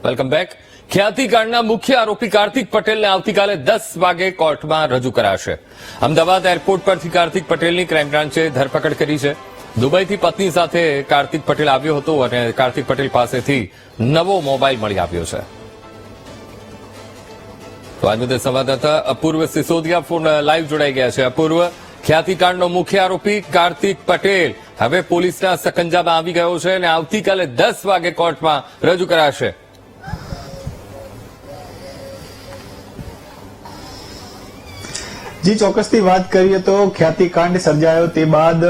Welcome back. ખ્યાતિકાંડના મુખ્ય આરોપી કાર્તિક પટેલને આવતીકાલે 10 વાગે કોર્ટમાં રજૂ કરાશે. અમદાવાદ એરપોર્ટ પરથી કાર્તિક પટેલની ક્રાઇમ બ્રાન્ચે ધરપકડ કરી છે. દુબઈથી પત્ની સાથે કાર્તિક પટેલ આવ્યો હતો અને કાર્તિક પટેલ પાસેથી નવો મોબાઈલ મળી આવ્યો છે. તો આ મુદ્દે સંવાદદાતા અપૂર્વ સિસોદિયા ફોન લાઈવ જોડાઈ ગયા છે. અપૂર્વ, ખ્યાતિકાંડનો મુખ્ય આરોપી કાર્તિક પટેલ હવે પોલીસના સકંજામાં આવી ગયો છે અને આવતીકાલે 10 વાગે કોર્ટમાં રજૂ કરાશે. જી, ચોક્કસથી વાત કરીએ તો ખ્યાતિકાંડ સર્જાયો તે બાદ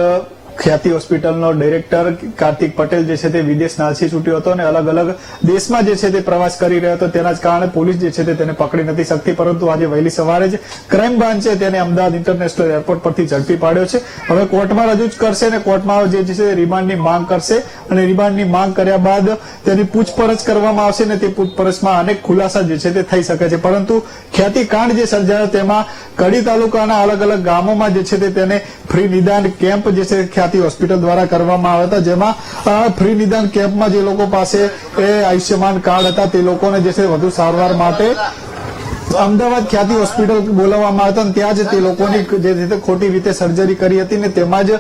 ખ્યાતિ હોસ્પિટલનો ડાયરેક્ટર કાર્તિક પટેલ જે છે તે વિદેશ નાસી છૂટ્યો હતો અને અલગ અલગ દેશમાં જે છે તે પ્રવાસ કરી રહ્યો હતો. તેના જ કારણે પોલીસ જે છે તે તેને પકડી નથી શકતી, પરંતુ આજે વહેલી સવારે જ ક્રાઇમ બ્રાન્ચે તેને અમદાવાદ ઇન્ટરનેશનલ એરપોર્ટ પરથી ઝડપી પાડ્યો છે. હવે કોર્ટમાં રજૂ કરશે અને કોર્ટમાં જે છે રિમાન્ડની માંગ કરશે અને રિમાન્ડની માંગ કર્યા બાદ તેની પૂછપરછ કરવામાં આવશે અને તે પૂછપરછમાં અનેક ખુલાસા જે છે તે થઈ શકે છે. પરંતુ ખ્યાતિકાંડ જે સર્જાયો તેમાં કડી તાલુકાના અલગ અલગ ગામોમાં જે છે તે તેને ફ્રી નિદાન કેમ્પ જે છે ખ્યાતિ હોસ્પિટલ દ્વારા કરવામાં આવ્યા હતા, જેમાં ફ્રી નિદાન કેમ્પમાં જે લોકો પાસે આયુષ્યમાન કાર્ડ હતા તે લોકોને જે છે વધુ સારવાર માટે અમદાવાદ ખ્યાતિ હોસ્પિટલ બોલાવવામાં આવ્યા હતા અને ત્યાં જ તે લોકોની જે રીતે ખોટી રીતે સર્જરી કરી હતી ને તેમાં જ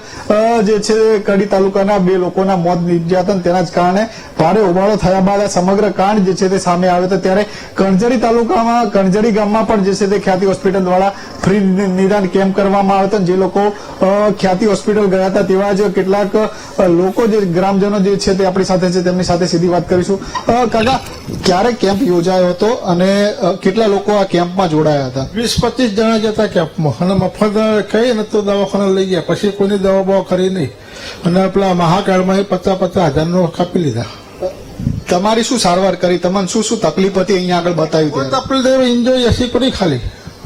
જે છે કડી તાલુકાના 2 લોકોના મોત નીપજ્યા હતા. તેના જ કારણે ભારે હોબાળો થયા બાદ આ સમગ્ર કાંડ જે છે તે સામે આવ્યો હતો. ત્યારે કણજડી તાલુકામાં કણજડી ગામમાં પણ જે છે તે ખ્યાતિ હોસ્પિટલ દ્વારા ફ્રી નિદાન કેમ્પ કરવામાં આવ્યો હતો. જે લોકો ખ્યાતિ હોસ્પિટલ ગયા હતા તેવા જ કેટલાક લોકો જે ગ્રામજનો જે છે તે આપણી સાથે છે, તેમની સાથે સીધી વાત કરીશું. કાકા, ક્યારે કેમ્પ યોજાયો હતો અને કેટલા લોકો આ કેમ્પમાં જોડાયા હતા? 20-25 જણા જતા કેમ્પમાં અને મફત કઈ ને તો દવાખાના લઈ ગયા, પછી કોઈની દવા બવા કરી નહીં અને પેલા મહાકાળમાં 50,000 કાપી લીધા. તમારી શું સારવાર કરી? તમને શું શું તકલીફ હતી અહીંયા આગળ બતાવી? કોઈ તકલીફ એન્જોય એસી કરી ખાલી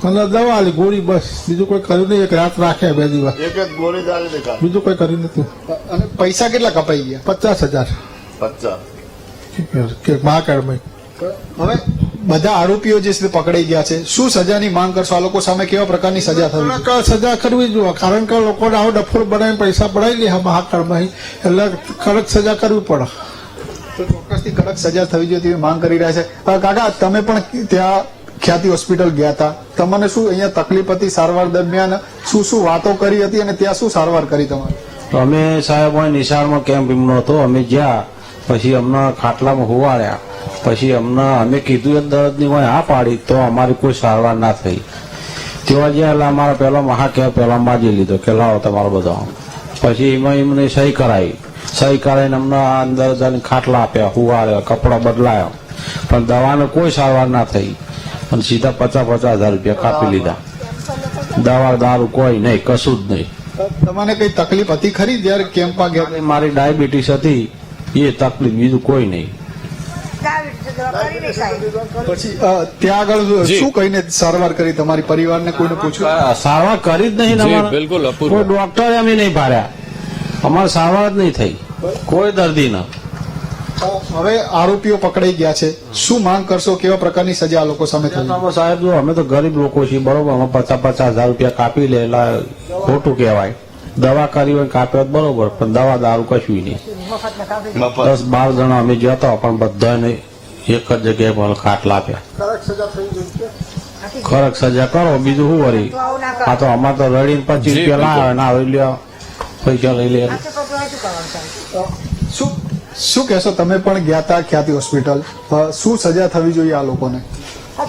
અને દવા આલી ગોળી, બસ બીજું કોઈ કર્યું નહીં. એક રાત રાખ્યા 2 દિવસ, એક જ ગોળી ચાલી બીજું કોઈ કર્યું નથી. અને પૈસા કેટલા કપાઈ ગયા? 50,000 50 કે મહાકાળમાં. હવે બધા આરોપીઓ જે છે પકડાઈ ગયા છે, શું સજાની માંગ કરશો? આ લોકો સામે કેવા પ્રકારની સજા થવી? સજા કરવી જોઈએ, કારણ કે લોકોને આવો ડફોડ બનાવીને પૈસા પડાવી લે મહાકાળમાં, એટલે કડક સજા કરવી પડે. તો ચોક્કસથી કડક સજા થવી જોઈએ તેવી માંગ કરી રહ્યા છે. કાકા, તમે પણ ત્યાં ખ્યાતિ હોસ્પિટલ ગયા હતા, તમને શું અહીંયા તકલીફ હતી? સારવાર દરમિયાન શું શું વાતો કરી હતી અને ત્યાં શું સારવાર કરી તમારે? અમે સાહેબ નિશાળમાં કેમ્પ એમનો હતો, અમે જ્યાં પછી અમને ખાટલામાં હોવાડ્યા, પછી અમે કીધું એ દર્દની હોય હા પાડી તો અમારી કોઈ સારવાર ના થઈ. તેવા જ્યાં અમારા પહેલા મહાકેમ્પ પહેલા માજી લીધો કે લાવો તમારો બધો, પછી એમાં એમને સહી કરાવી, સહી કરાવીને અમને અંદર ખાટલા આપ્યા, હુવાડ્યા, કપડા બદલાયા, પણ દવાનો કોઈ સારવાર ના થઈ અને સીધા 50,000 રૂપિયા કાપી લીધા. દવા દારૂ કોઈ નહીં, કશું જ નહીં. તમને કઈ તકલીફ હતી ખરી જયારે કેમ્પમાં ગયા? મારી ડાયાબિટીસ હતી, એ તકલીફ, બીજું કોઈ નહીં. પછી ત્યાં આગળ શું કહીને સારવાર કરી? તમારી પરિવારને કોઈને પૂછ્યું? સારવાર કરી જ નહીં. બિલકુલ કોઈ ડોક્ટર અમે નહીં ભાર્યા, અમારે સારવાર જ નહીં થઈ કોઈ દર્દી ના. હવે આરોપીઓ પકડાઈ ગયા છે, શું માંગ કરશો? કેવા પ્રકારની સજા આ લોકો સામે થઈ? સાહેબ જો અમે તો ગરીબ લોકો છીએ, બરોબર, અમે 50,000 રૂપિયા કાપી લે એટલે ખોટું કહેવાય. દવા કરી હોય કાપ્યો બરોબર, પણ દવા દારૂ કશું નહીં. 10-12 જણા અમે જતા પણ બધાને એક જ જગ્યાએ પણ ખાટલા આપ્યા. કડક સજા કરો, બીજું શું વળી? આ તો અમારે તો રડીને 25 રૂપિયા લાવે ના આવી લ્યો, પૈસા લઈ લે. શું કહેશો? તમે પણ ગયા હતા ખ્યાતિ હોસ્પિટલ, શું સજા થવી જોઈએ આ લોકોને?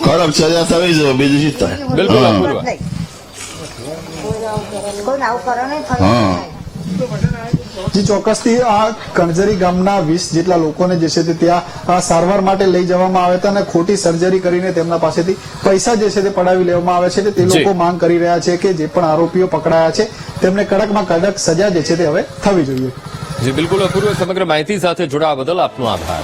કડક સજા થવી જોઈએ, બીજું શું થાય? બિલકુલ અપૂર્વ. જી, ચોક્કસથી આ કણજરી ગામના 20 જેટલા લોકોને જે છે તે ત્યાં સારવાર માટે લઈ જવામાં આવ્યા હતા અને ખોટી સર્જરી કરીને તેમના પાસેથી પૈસા જે છે તે પડાવી લેવામાં આવે છે. તે લોકો માંગ કરી રહ્યા છે કે જે પણ આરોપીઓ પકડાયા છે તેમને કડકમાં કડક સજા જે છે તે હવે થવી જોઈએ. જી બિલકુલ અપૂર્વ, સમગ્ર માહિતી સાથે જોડાવા બદલ આપનો આભાર.